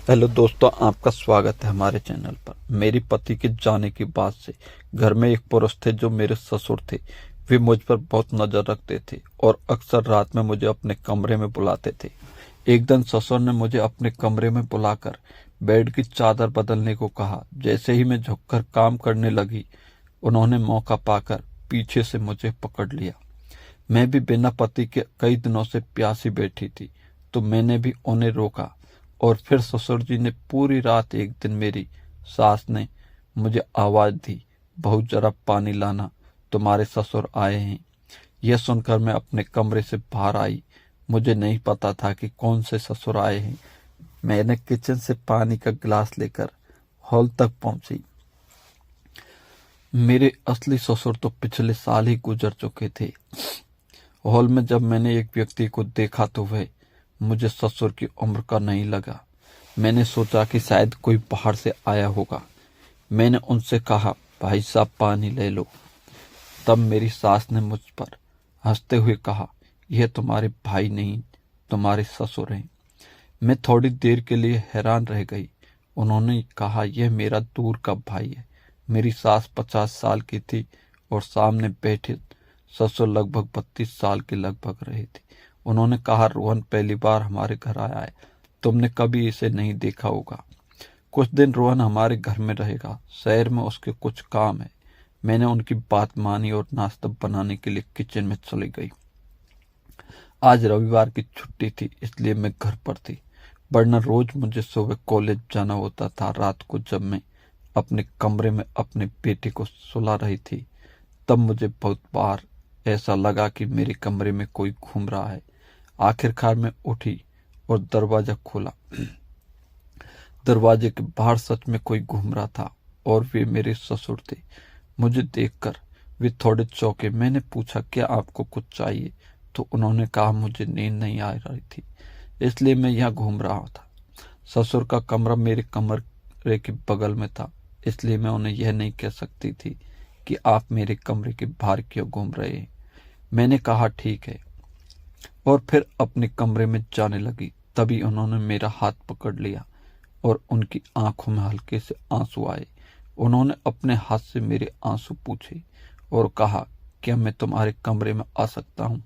Hello दोस्तों, आपका स्वागत है हमारे चैनल पर। मेरी पति के जाने के बाद से घर में एक पुरुष थे जो मेरे ससुर थे। वे मुझ पर बहुत नजर रखते थे और अक्सर रात में मुझे अपने कमरे में बुलाते थे। एक दिन ससुर ने मुझे अपने कमरे में बुलाकर बेड की चादर बदलने को कहा। जैसे ही मैं झुककर काम करने लगी, उन्होंने मौका पाकर पीछे से मुझे पकड़ लिया। मैं भी बिना पति के कई दिनों से प्यासी बैठी थी, तो मैंने भी उन्हें रोका। और फिर ससुर जी ने पूरी रात एक दिन मेरी सास ने मुझे आवाज दी, बहू जरा पानी लाना, तुम्हारे ससुर आए हैं। यह सुनकर मैं अपने कमरे से बाहर आई। मुझे नहीं पता था कि कौन से ससुर आए हैं। मैंने किचन से पानी का गिलास लेकर हॉल तक पहुंची। मेरे असली ससुर तो पिछले साल ही गुजर चुके थे। हॉल में जब मैंने एक व्यक्ति को देखा तो वह मुझे ससुर की उम्र का नहीं लगा। मैंने सोचा कि शायद कोई बाहर से आया होगा। मैंने उनसे कहा, भाई साहब पानी ले लो। तब मेरी सास ने मुझ पर हंसते हुए कहा, यह तुम्हारे भाई नहीं, तुम्हारे ससुर हैं। मैं थोड़ी देर के लिए हैरान रह गई। उन्होंने कहा, यह मेरा दूर का भाई है। मेरी सास 50 साल की थी और सामने बैठे ससुर लगभग 32 साल के लगभग रहे थे। उन्होंने कहा, रोहन पहली बार हमारे घर आया है, तुमने कभी इसे नहीं देखा होगा। कुछ दिन रोहन हमारे घर में रहेगा, शहर में उसके कुछ काम है। मैंने उनकी बात मानी और नाश्ता बनाने के लिए किचन में चली गई। आज रविवार की छुट्टी थी, इसलिए मैं घर पर थी, वरना रोज मुझे सुबह कॉलेज जाना होता था। रात को जब मैं अपने कमरे में अपने बेटे को सुला रही थी, तब मुझे बहुत बार ऐसा लगा कि मेरे कमरे में कोई घूम रहा है। आखिरकार मैं उठी और दरवाजा खोला। दरवाजे के बाहर सच में कोई घूम रहा था और वे मेरे ससुर थे। मुझे देखकर वे थोड़े चौंके। मैंने पूछा, क्या आपको कुछ चाहिए? तो उन्होंने कहा, मुझे नींद नहीं आ रही थी, इसलिए मैं यहाँ घूम रहा था। ससुर का कमरा मेरे कमरे के बगल में था, इसलिए मैं उन्हें यह नहीं कह सकती थी कि आप मेरे कमरे के बाहर क्यों घूम रहे हैं। मैंने कहा, ठीक है, और फिर अपने कमरे में जाने लगी। तभी उन्होंने मेरा हाथ पकड़ लिया और उनकी आंखों में हल्के से आंसू आए। उन्होंने अपने हाथ से मेरे आंसू पूछे और कहा, क्या मैं तुम्हारे कमरे में आ सकता हूँ?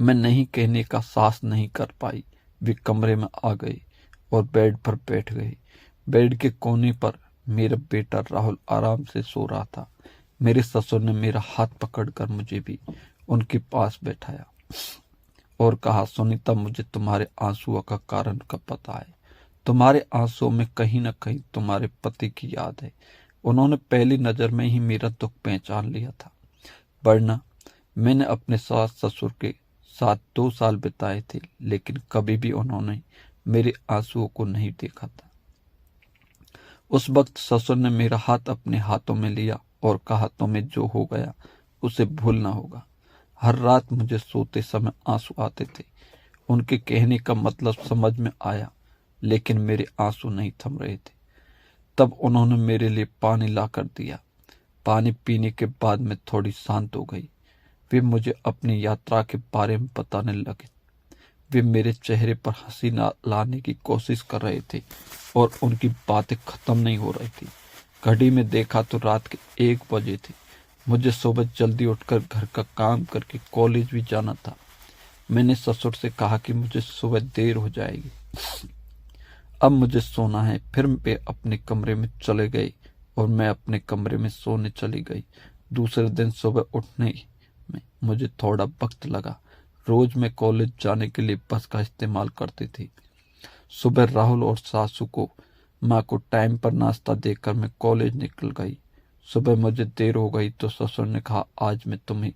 मैं नहीं कहने का साहस नहीं कर पाई। वे कमरे में आ गए और बेड पर बैठ गए। बेड के कोने पर मेरा बेटा राहुल आराम से सो रहा था। मेरे ससुर ने मेरा हाथ पकड़कर मुझे भी उनके पास बैठाया और कहा, सुनीता, मुझे तुम्हारे आंसुओं का कारण का पता है। तुम्हारे आंसुओं में कहीं न कहीं तुम्हारे पति की याद है। उन्होंने पहली नजर में ही मेरा दुख पहचान लिया था, वरना मैंने अपने सास ससुर के साथ 2 साल बिताए थे, लेकिन कभी भी उन्होंने मेरे आंसुओं को नहीं देखा था। उस वक्त ससुर ने मेरा हाथ अपने हाथों में लिया और कहा, तुम्हें जो हो गया उसे भूलना होगा। हर रात मुझे सोते समय आंसू आते थे। उनके कहने का मतलब समझ में आया, लेकिन मेरे आंसू नहीं थम रहे थे। तब उन्होंने मेरे लिए पानी ला कर दिया। पानी पीने के बाद मैं थोड़ी शांत हो गई। वे मुझे अपनी यात्रा के बारे में बताने लगे। वे मेरे चेहरे पर हंसी लाने की कोशिश कर रहे थे और उनकी बातें खत्म नहीं हो रही थी। घड़ी में देखा तो रात के 1 बजे थे। मुझे सुबह जल्दी उठकर घर का काम करके कॉलेज भी जाना था। मैंने ससुर से कहा कि मुझे सुबह देर हो जाएगी, अब मुझे सोना है। फिर वे अपने कमरे में चले गए और मैं अपने कमरे में सोने चली गई। दूसरे दिन सुबह उठने में मुझे थोड़ा वक्त लगा। रोज मैं कॉलेज जाने के लिए बस का इस्तेमाल करती थी। सुबह राहुल और सासू को माँ को टाइम पर नाश्ता देकर मैं कॉलेज निकल गई। सुबह मुझे देर हो गई तो ससुर ने कहा, आज मैं तुम्हें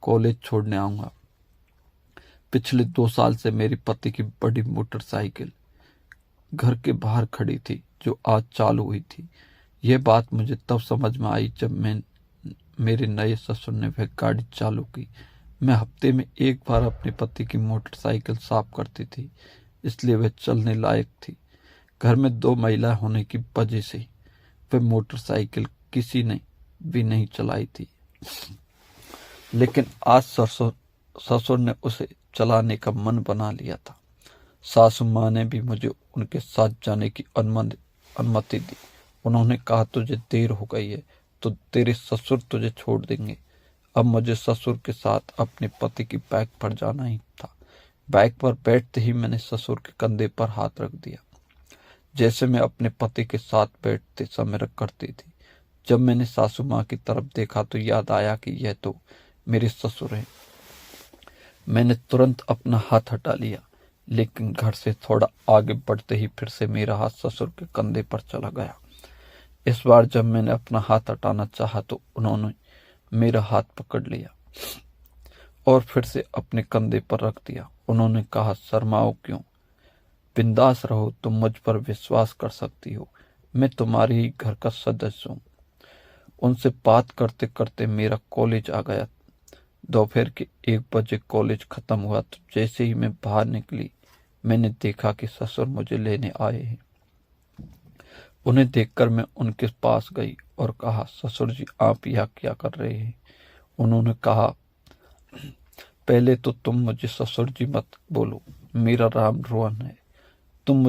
कॉलेज छोड़ने आऊंगा। पिछले 2 साल से मेरे पति की बड़ी मोटरसाइकिल घर के बाहर खड़ी थी, जो आज चालू हुई थी। यह बात मुझे तब समझ में आई जब मेरे नए ससुर ने वह गाड़ी चालू की। मैं हफ्ते में 1 बार अपने पति की मोटरसाइकिल साफ करती थी, इसलिए वह चलने लायक थी। घर में 2 महिला होने की वजह से वह मोटरसाइकिल किसी ने भी नहीं चलाई थी, लेकिन आज ससुर ने उसे चलाने का मन बना लिया था। सासू माँ ने भी मुझे उनके साथ जाने की अनुमति दी। उन्होंने कहा, तुझे देर हो गई है तो तेरे ससुर तुझे छोड़ देंगे। अब मुझे ससुर के साथ अपने पति की बाइक पर जाना ही था। बाइक पर बैठते ही मैंने ससुर के कंधे पर हाथ रख दिया, जैसे मैं अपने पति के साथ बैठते समय करती थी। जब मैंने सासू माँ की तरफ देखा तो याद आया कि यह तो मेरे ससुर हैं। मैंने तुरंत अपना हाथ हटा लिया, लेकिन घर से थोड़ा आगे बढ़ते ही फिर से मेरा हाथ ससुर के कंधे पर चला गया। इस बार जब मैंने अपना हाथ हटाना चाहा तो उन्होंने मेरा हाथ पकड़ लिया और फिर से अपने कंधे पर रख दिया। उन्होंने कहा, शर्माओ क्यों, बिंदास रहो, तुम मुझ पर विश्वास कर सकती हो, मैं तुम्हारे ही घर का सदस्य हूँ। उनसे बात करते करते मेरा कॉलेज आ गया। दोपहर के 1 बजे कॉलेज खत्म हुआ तो जैसे ही मैं बाहर निकली, मैंने देखा कि ससुर मुझे लेने आए हैं। उन्हें देखकर मैं उनके पास गई और कहा, ससुर जी, आप यहाँ क्या कर रहे हैं? उन्होंने कहा, पहले तो तुम मुझे ससुर जी मत बोलो, मेरा नाम रोहन है। तुम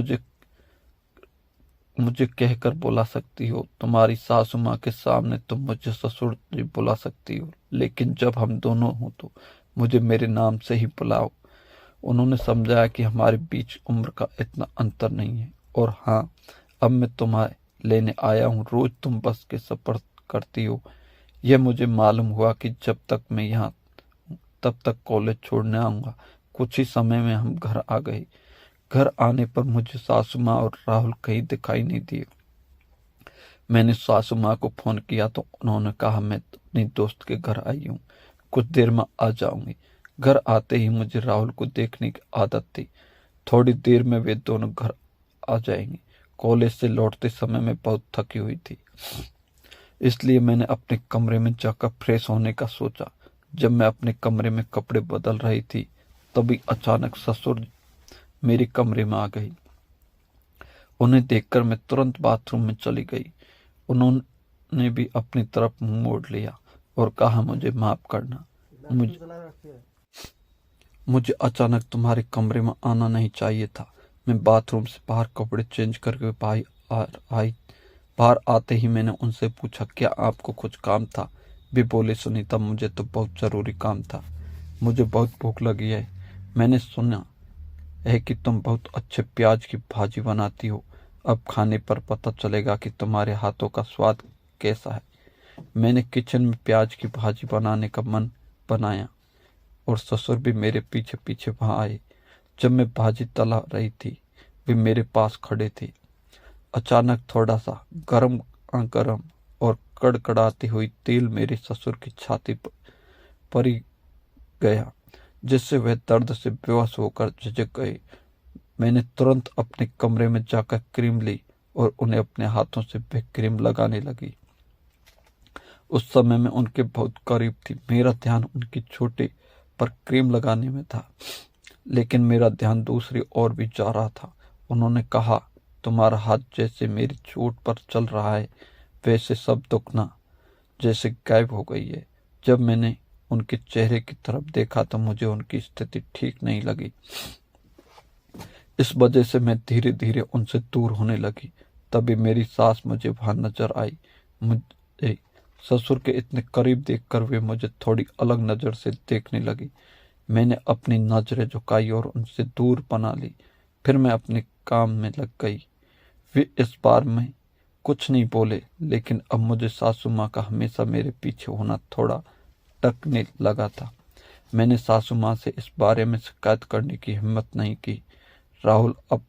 मुझे कहकर बुला सकती हो, तुम्हारी सासू माँ के सामने तुम मुझे ससुर जी बुला सकती हो, लेकिन जब हम दोनों हो तो मुझे मेरे नाम से ही बुलाओ। उन्होंने समझाया कि हमारे बीच उम्र का इतना अंतर नहीं है, और हाँ, अब मैं तुम्हें लेने आया हूँ। रोज तुम बस के सफर करती हो, यह मुझे मालूम हुआ कि जब तक मैं यहाँ तब तक कॉलेज छोड़ने आऊंगा। कुछ ही समय में हम घर आ गए। घर आने पर मुझे सासू माँ और राहुल कहीं दिखाई नहीं दिए। मैंने सासू माँ को फोन किया तो उन्होंने कहा, मैं अपनी दोस्त के घर आई हूँ, कुछ देर में आ जाऊंगी। घर आते ही मुझे राहुल को देखने की आदत थी। थोड़ी देर में वे दोनों घर आ जाएंगे। कॉलेज से लौटते समय मैं बहुत थकी हुई थी, इसलिए मैंने अपने कमरे में जाकर फ्रेश होने का सोचा। जब मैं अपने कमरे में कपड़े बदल रही थी, तभी अचानक ससुर मेरे कमरे में आ गई। उन्हें देखकर मैं तुरंत बाथरूम में चली गई। उन्होंने भी अपनी तरफ मुंह मोड़ लिया और कहा, मुझे माफ करना, मुझे अचानक तुम्हारे कमरे में आना नहीं चाहिए था। मैं बाथरूम से बाहर कपड़े चेंज करके बाहर आते ही मैंने उनसे पूछा, क्या आपको कुछ काम था? वे बोले, सुनीता, मुझे तो बहुत जरूरी काम था, मुझे बहुत भूख लगी है। मैंने सुना है कि तुम बहुत अच्छे प्याज की भाजी बनाती हो, अब खाने पर पता चलेगा कि तुम्हारे हाथों का स्वाद कैसा है। मैंने किचन में प्याज की भाजी बनाने का मन बनाया और ससुर भी मेरे पीछे पीछे वहां आए। जब मैं भाजी तला रही थी, वे मेरे पास खड़े थे। अचानक थोड़ा सा गरम गरम और कड़कड़ाती हुई तेल मेरे ससुर की छाती पर ही गया, जिससे वह दर्द से बेहोश होकर झिझक गए। मैंने तुरंत अपने कमरे में जाकर क्रीम ली और उन्हें अपने हाथों से वह क्रीम लगाने लगी। उस समय मैं उनके बहुत करीब थी। मेरा ध्यान उनकी चोटी पर क्रीम लगाने में था, लेकिन मेरा ध्यान दूसरी ओर भी जा रहा था। उन्होंने कहा, तुम्हारा हाथ जैसे मेरी चोट पर चल रहा है, वैसे सब दुखना जैसे गायब हो गई है। जब मैंने उनके चेहरे की तरफ देखा तो मुझे उनकी स्थिति ठीक नहीं लगी। इस वजह से मैं धीरे धीरे उनसे दूर होने लगी। तभी मेरी सास मुझे वहां नजर आई। मुझे ससुर के इतने करीब देखकर वे मुझे थोड़ी अलग नजर से देखने लगी। मैंने अपनी नजरें झुकाई और उनसे दूर बना ली। फिर मैं अपने काम में लग गई। वे इस बार में कुछ नहीं बोले, लेकिन अब मुझे सासू माँ का हमेशा मेरे पीछे होना थोड़ा टकने लगा था। मैंने सासू माँ से इस बारे में शिकायत करने की हिम्मत नहीं की। राहुल अब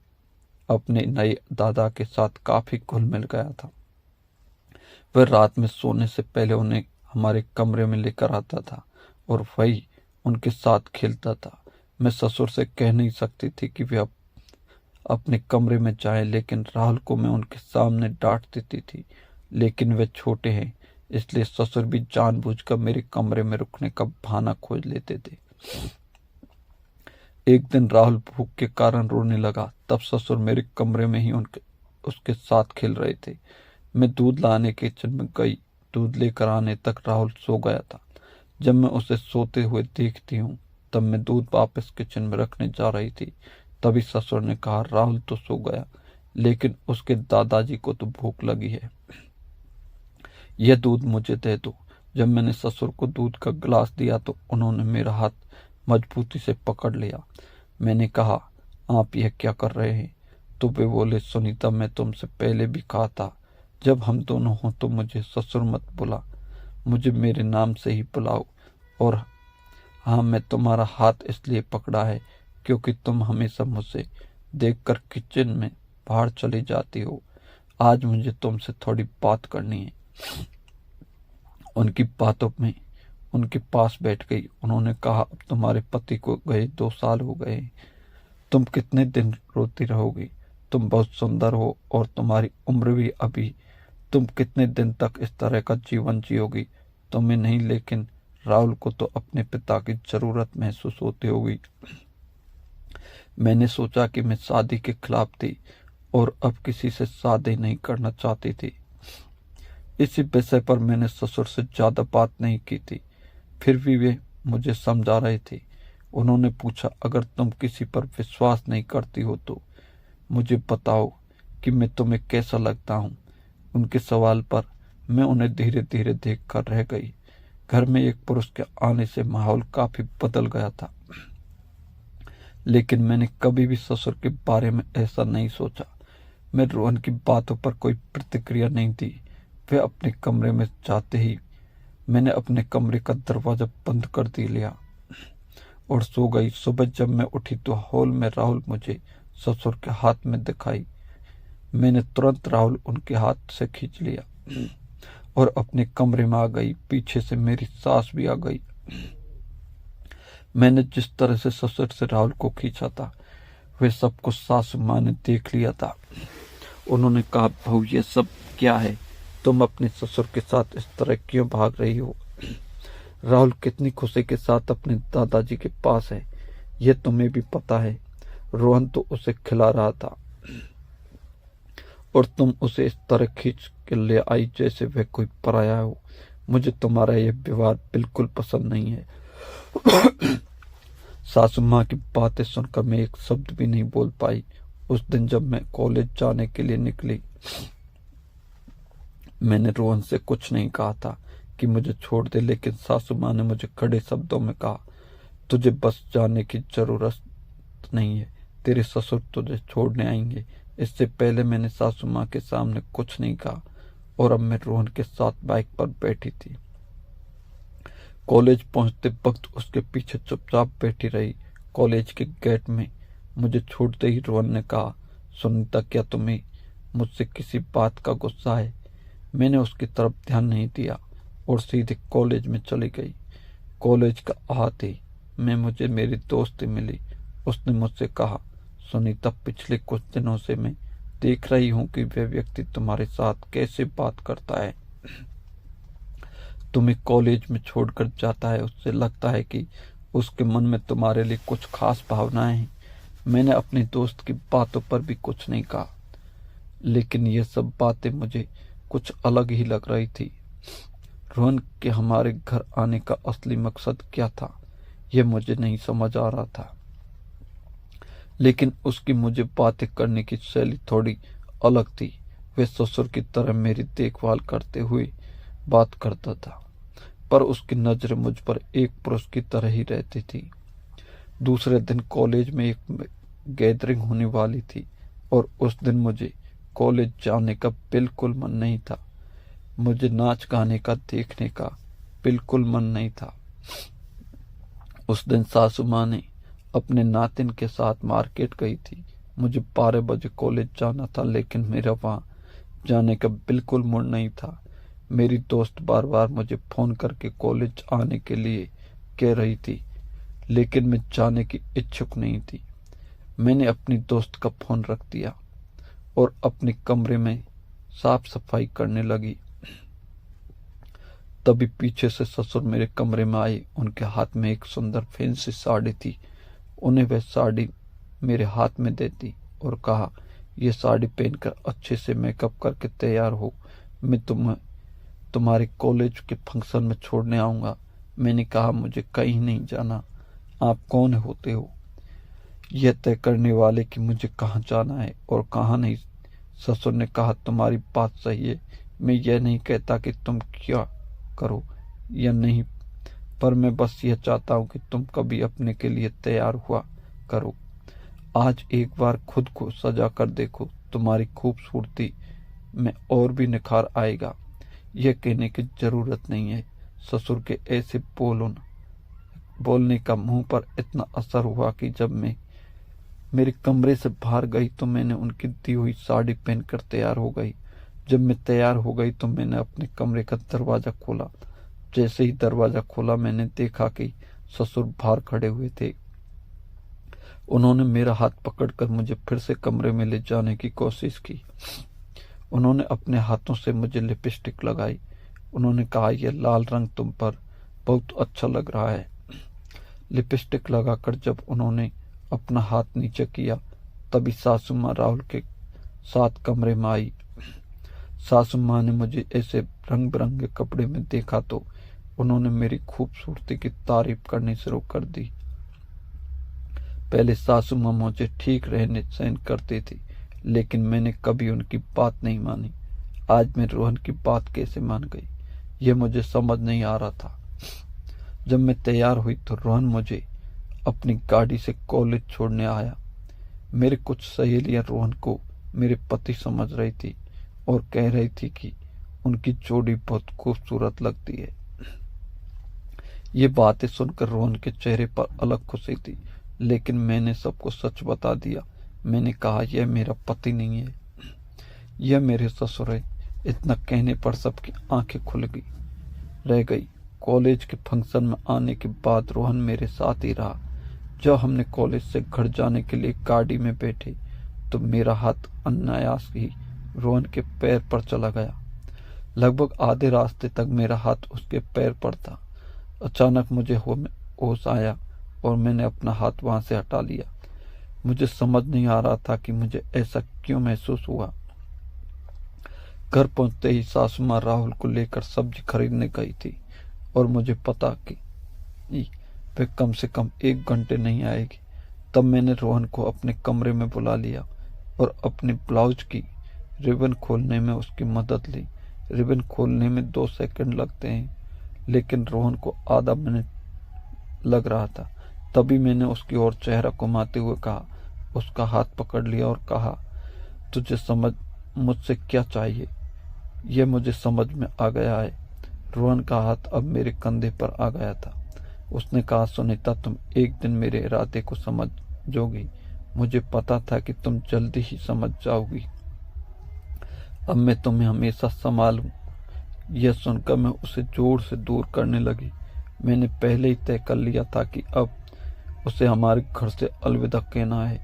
अपने नए दादा के साथ काफी घुल मिल गया था। वह रात में सोने से पहले उन्हें हमारे कमरे में लेकर आता था और वही उनके साथ खेलता था। मैं ससुर से कह नहीं सकती थी कि वे अपने कमरे में जाएं, लेकिन राहुल को मैं उनके सामने डांट देती थी। लेकिन वे छोटे हैं, इसलिए ससुर भी जानबूझकर मेरे कमरे में रुकने का बहाना खोज लेते थे। एक दिन राहुल भूख के कारण रोने लगा। तब ससुर मेरे कमरे में ही उसके साथ खेल रहे थे। मैं दूध लाने किचन में गई। दूध लेकर आने तक राहुल सो गया था। जब मैं उसे सोते हुए देखती हूँ, तब मैं दूध वापस किचन में रखने जा रही थी तभी ससुर ने कहा, राहुल तो सो गया, लेकिन उसके दादाजी को तो भूख लगी है, यह दूध मुझे दे दो। जब मैंने ससुर को दूध का गिलास दिया तो उन्होंने मेरा हाथ मजबूती से पकड़ लिया। मैंने कहा, आप यह क्या कर रहे हैं? तो वे बोले, सुनीता, मैं तुमसे पहले भी कहा था, जब हम दोनों हों तो मुझे ससुर मत बुला, मुझे मेरे नाम से ही बुलाओ। और हाँ, मैं तुम्हारा हाथ इसलिए पकड़ा है क्योंकि तुम हमेशा मुझसे देखकर किचन में बाहर चली जाती हो। आज मुझे तुमसे थोड़ी बात करनी है। उनकी बातों में उनके पास बैठ गई। उन्होंने कहा, अब तुम्हारे पति को गए 2 साल हो गए, तुम कितने दिन रोती रहोगी? तुम बहुत सुंदर हो और तुम्हारी उम्र भी अभी, तुम कितने दिन तक इस तरह का जीवन जियोगी? तुम्हें नहीं, लेकिन राहुल को तो अपने पिता की जरूरत महसूस होती होगी। मैंने सोचा कि मैं शादी के खिलाफ थी और अब किसी से शादी नहीं करना चाहती थी। इसी विषय पर मैंने ससुर से ज्यादा बात नहीं की थी, फिर भी वे मुझे समझा रहे थे। उन्होंने पूछा, अगर तुम किसी पर विश्वास नहीं करती हो तो मुझे बताओ कि मैं तुम्हें कैसा लगता हूँ। उनके सवाल पर मैं उन्हें धीरे धीरे देख कर रह गई। घर में एक पुरुष के आने से माहौल काफी बदल गया था, लेकिन मैंने कभी भी ससुर के बारे में ऐसा नहीं सोचा। मैं रोहन की बातों पर कोई प्रतिक्रिया नहीं दी। वे अपने कमरे में जाते ही मैंने अपने कमरे का दरवाजा बंद कर दे लिया और सो गई। सुबह जब मैं उठी तो हॉल में राहुल मुझे ससुर के हाथ में दिखाई। मैंने तुरंत राहुल उनके हाथ से खींच लिया और अपने कमरे में आ गई। पीछे से मेरी सास भी आ गई। मैंने जिस तरह से ससुर से राहुल को खींचा था, वे सब कुछ सासू माँ ने देख लिया था। उन्होंने कहा, बहू, ये सब क्या है? तुम अपने ससुर के साथ इस तरह क्यों भाग रही हो? राहुल कितनी खुशी के साथ अपने दादाजी के पास है, यह तुम्हें भी पता है। रोहन तो उसे खिला रहा था और तुम उसे इस तरह खींच के ले आई जैसे वह कोई पराया हो। मुझे तुम्हारा यह व्यवहार बिल्कुल पसंद नहीं है। सासू माँ की बातें सुनकर मैं एक शब्द भी नहीं बोल पाई। उस दिन जब मैं कॉलेज जाने के लिए निकली, मैंने रोहन से कुछ नहीं कहा था कि मुझे छोड़ दे, लेकिन सासू माँ ने मुझे कड़े शब्दों में कहा, तुझे बस जाने की जरूरत नहीं है, तेरे ससुर तुझे छोड़ने आएंगे। इससे पहले मैंने सासू माँ के सामने कुछ नहीं कहा और अब मैं रोहन के साथ बाइक पर बैठी थी। कॉलेज पहुंचते वक्त उसके पीछे चुपचाप बैठी रही। कॉलेज के गेट में मुझे छोड़ते ही रोहन ने कहा, सुनीता, क्या तुम्हें मुझसे किसी बात का गुस्सा है? मैंने उसकी तरफ ध्यान नहीं दिया और सीधे कॉलेज में चली गई। कॉलेज का आते ही मुझे मेरी दोस्त मिली। उसने मुझसे कहा, सुनीता, पिछले कुछ दिनों से मैं देख रही हूं कि वह व्यक्ति तुम्हारे साथ कैसे बात करता है, तुम्हें कॉलेज में छोड़कर जाता है। उससे लगता है कि उसके मन में तुम्हारे लिए कुछ खास भावनाएं हैं। मैंने अपनी दोस्त की बातों पर भी कुछ नहीं कहा, लेकिन ये सब बातें मुझे कुछ अलग ही लग रही थी। रोहन के हमारे घर आने का असली मकसद क्या था, यह मुझे नहीं समझ आ रहा था, लेकिन उसकी मुझे बातें करने की शैली थोड़ी अलग थी। वह ससुर की तरह मेरी देखभाल करते हुए बात करता था, पर उसकी नजर मुझ पर एक पुरुष की तरह ही रहती थी। दूसरे दिन कॉलेज में एक गैदरिंग होने वाली थी और उस दिन मुझे कॉलेज जाने का बिल्कुल मन नहीं था। मुझे नाच गाने का देखने का बिल्कुल मन नहीं था। उस दिन सासू माँ ने अपने नातिन के साथ मार्केट गई थी। मुझे 12 बजे कॉलेज जाना था, लेकिन मेरा वहां जाने का बिल्कुल मूड नहीं था। मेरी दोस्त बार बार मुझे फोन करके कॉलेज आने के लिए कह रही थी, लेकिन मैं जाने की इच्छुक नहीं थी। मैंने अपनी दोस्त का फोन रख दिया और अपने कमरे में साफ सफाई करने लगी। तभी पीछे से ससुर मेरे कमरे में आए। उनके हाथ में एक सुंदर फैंसी साड़ी थी। उन्हें वह साड़ी मेरे हाथ में दे दी और कहा, यह साड़ी पहनकर अच्छे से मेकअप करके तैयार हो, मैं तुम्हारे कॉलेज के फंक्शन में छोड़ने आऊंगा। मैंने कहा, मुझे कहीं नहीं जाना। आप कौन होते हो? यह तय करने वाले कि मुझे कहाँ जाना है और कहाँ नहीं। ससुर ने कहा, तुम्हारी बात सही है। मैं यह नहीं कहता कि तुम क्या करो या नहीं, पर मैं बस यह चाहता हूं कि तुम कभी अपने के लिए तैयार हुआ करो। आज एक बार खुद को सजा कर देखो, तुम्हारी खूबसूरती में और भी निखार आएगा। यह कहने की जरूरत नहीं है। ससुर के ऐसे बोलने का मुंह पर इतना असर हुआ कि जब मैं मेरे कमरे से बाहर गई तो मैंने उनकी दी हुई साड़ी पहनकर तैयार हो गई। जब मैं तैयार हो गई तो मैंने अपने कमरे का दरवाजा खोला। जैसे ही दरवाजा खोला मैंने देखा कि ससुर बाहर खड़े हुए थे। उन्होंने मेरा हाथ पकड़कर मुझे फिर से कमरे में ले जाने की कोशिश की। उन्होंने अपने हाथों से मुझे लिपस्टिक लगाई। उन्होंने कहा, यह लाल रंग तुम पर बहुत अच्छा लग रहा है। लिपस्टिक लगाकर जब उन्होंने अपना हाथ नीचे किया तभी सासू माँ राहुल के साथ कमरे में आई। सासू माँ ने मुझे ऐसे रंग बिरंगे कपड़े में देखा तो उन्होंने मेरी खूबसूरती की तारीफ करनी शुरू कर दी। पहले सासू माँ मुझे ठीक रहने सहन करती थी, लेकिन मैंने कभी उनकी बात नहीं मानी। आज मैं रोहन की बात कैसे मान गई, यह मुझे समझ नहीं आ रहा था। जब मैं तैयार हुई तो रोहन मुझे अपनी गाड़ी से कॉलेज छोड़ने आया। मेरे कुछ सहेलियां रोहन को मेरे पति समझ रही थी और कह रही थी कि उनकी जोड़ी बहुत खूबसूरत लगती है। ये बातें सुनकर रोहन के चेहरे पर अलग खुशी थी, लेकिन मैंने सबको सच बता दिया। मैंने कहा, यह मेरा पति नहीं है, यह मेरे ससुर है। इतना कहने पर सबकी आंखें खुल रह गई। कॉलेज के फंक्शन में आने के बाद रोहन मेरे साथ ही रहा। जब हमने कॉलेज से घर जाने के लिए गाड़ी में बैठे तो मेरा हाथ अनायास ही रोहन के पैर पर चला गया। लगभग आधे रास्ते तक मेरा हाथ उसके पैर पर था। अचानक मुझे होश आया और मैंने अपना हाथ वहां से हटा लिया। मुझे समझ नहीं आ रहा था कि मुझे ऐसा क्यों महसूस हुआ। घर पहुंचते ही सासू माँ राहुल को लेकर सब्जी खरीदने गई थी और मुझे पता कि वे कम से कम 1 घंटे नहीं आएगी। तब मैंने रोहन को अपने कमरे में बुला लिया और अपने ब्लाउज की रिबन खोलने में उसकी मदद ली। रिबन खोलने में 2 सेकंड लगते हैं, लेकिन रोहन को आधा मिनट लग रहा था। तभी मैंने उसकी ओर चेहरा घुमाते हुए कहा, उसका हाथ पकड़ लिया और कहा, तुझे मुझसे क्या चाहिए? यह मुझे समझ में आ गया है। रोहन का हाथ अब मेरे कंधे पर आ गया था। उसने कहा, सुनीता, तुम एक दिन मेरे इरादे को समझोगी। मुझे पता था कि तुम जल्दी ही समझ जाओगी। अब मैं तुम्हें हमेशा संभालूं। यह सुनकर मैं उसे जोर से दूर करने लगी। मैंने पहले ही तय कर लिया था कि अब उसे हमारे घर से अलविदा कहना है।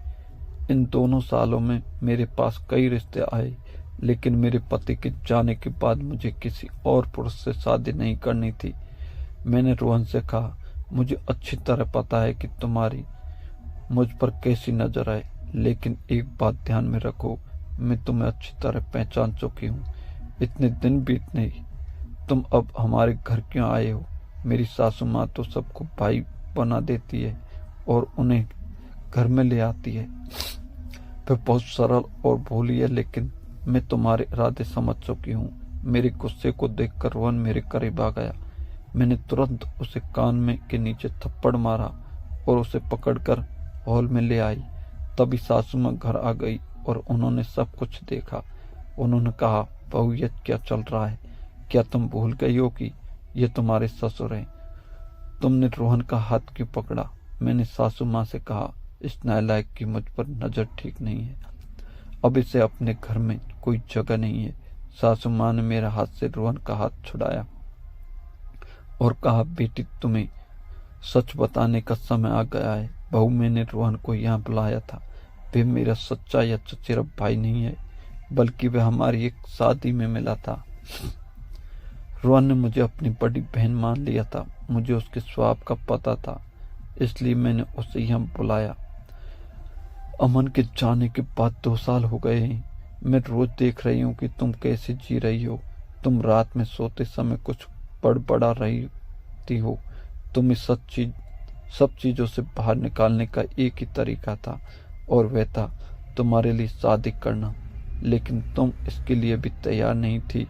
इन दोनों सालों में मेरे पास कई रिश्ते आए, लेकिन मेरे पति के जाने के बाद मुझे किसी और पुरुष से शादी नहीं करनी थी। मैंने रोहन से कहा, मुझे अच्छी तरह पता है कि तुम्हारी मुझ पर कैसी नजर है, लेकिन एक बात ध्यान में रखो, मैं तुम्हें अच्छी तरह पहचान चुकी हूँ। इतने दिन बीतने तुम अब हमारे घर क्यों आए हो? मेरी सासू माँ तो सबको भाई बना देती है और उन्हें घर में ले आती है। वह बहुत सरल और भोली है, लेकिन मैं तुम्हारे इरादे समझ चुकी हूँ। मेरे गुस्से को देखकर रोहन मेरे करीब आ गया। मैंने तुरंत उसे कान में के नीचे थप्पड़ मारा और उसे पकड़कर हॉल में ले आई। तभी सासू माँ घर आ गई और उन्होंने सब कुछ देखा। उन्होंने कहा, बहू, ये क्या चल रहा है? क्या तुम भूल गई हो कि ये तुम्हारे ससुर हैं? तुमने रोहन का हाथ क्यों पकड़ा? मैंने सासू माँ से कहा, इस नालायक की मुझ पर नजर ठीक नहीं है। अब इसे अपने घर में कोई जगह नहीं है। सासू माँ ने मेरे हाथ से रोहन का हाथ छुड़ाया और कहा, बेटी, तुम्हें सच बताने का समय आ गया है। बहू, मैंने रोहन को यहाँ बुलाया था। वे मेरा सच्चा या चचेरा भाई नहीं है, बल्कि वह हमारी एक शादी में मिला था। रोहन ने मुझे अपनी बड़ी बहन मान लिया था। मुझे उसके स्वभाव का पता था, इसलिए मैंने उसे यहाँ बुलाया। अमन के जाने के बाद 2 साल हो गए हैं। मैं रोज देख रही हूँ कि तुम कैसे जी रही हो। तुम रात में सोते समय कुछ बड़बड़ा रही हो। तुम्हें सब चीज़ों से बाहर निकालने का एक ही तरीका था, और वह था तुम्हारे लिए शादी करना। लेकिन तुम इसके लिए भी तैयार नहीं थी,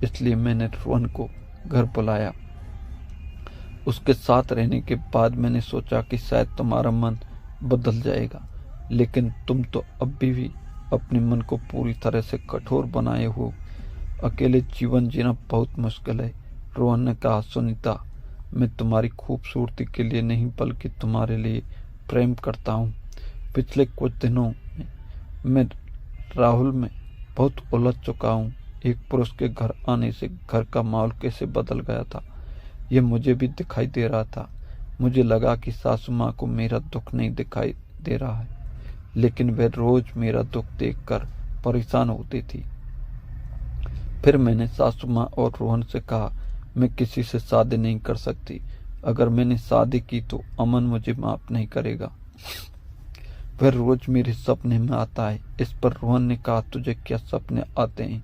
इसलिए मैंने रोहन को घर बुलाया। उसके साथ रहने के बाद मैंने सोचा कि शायद तुम्हारा मन बदल जाएगा, लेकिन तुम तो अभी भी अपने मन को पूरी तरह से कठोर बनाए हो। अकेले जीवन जीना बहुत मुश्किल है। रोहन ने कहा, सुनीता, मैं तुम्हारी खूबसूरती के लिए नहीं बल्कि तुम्हारे लिए प्रेम करता हूँ। पिछले कुछ दिनों में मैं राहुल में बहुत उलझ चुका हूँ। एक पुरुष के घर आने से घर का माहौल कैसे बदल गया था, यह मुझे भी दिखाई दे रहा था। मुझे लगा कि सासू माँ को मेरा दुख नहीं दिखाई दे रहा है, लेकिन वह रोज मेरा दुख देखकर परेशान होती थी। फिर मैंने सासू माँ और रोहन से कहा, मैं किसी से शादी नहीं कर सकती। अगर मैंने शादी की तो अमन मुझे माफ नहीं करेगा। वह रोज मेरे सपने में आता है। इस पर रोहन ने कहा, तुझे क्या सपने आते हैं?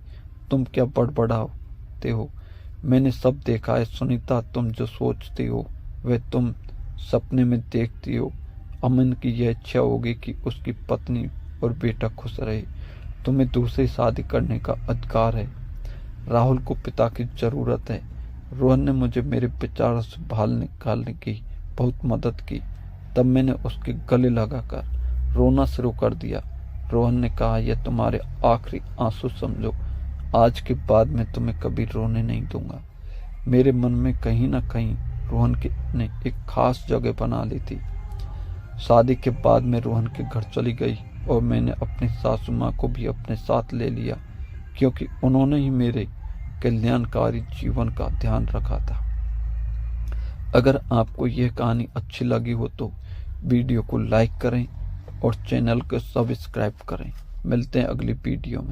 तुम क्या बड़बड़ाते हो? मैंने सब देखा है सुनीता। तुम जो सोचती हो वह तुम सपने में देखती हो। अमन की यह इच्छा होगी कि उसकी पत्नी और बेटा खुश रहे। तुम्हें दूसरी शादी करने का अधिकार है। राहुल को पिता की जरूरत है। रोहन ने मुझे मेरे विचारों से बाहर निकालने की बहुत मदद की। तब मैंने उसके गले लगाकर रोना शुरू कर दिया। रोहन ने कहा, यह तुम्हारे आखिरी आंसू समझो। आज के बाद मैं तुम्हें कभी रोने नहीं दूंगा। मेरे मन में कहीं ना कहीं रोहन ने एक खास जगह बना ली थी। शादी के बाद मैं रोहन के घर चली गई और मैंने अपनी सासू माँ को भी अपने साथ ले लिया, क्योंकि उन्होंने ही मेरे कल्याणकारी जीवन का ध्यान रखा था। अगर आपको यह कहानी अच्छी लगी हो तो वीडियो को लाइक करें और चैनल को सब्सक्राइब करें। मिलते हैं अगली वीडियो में।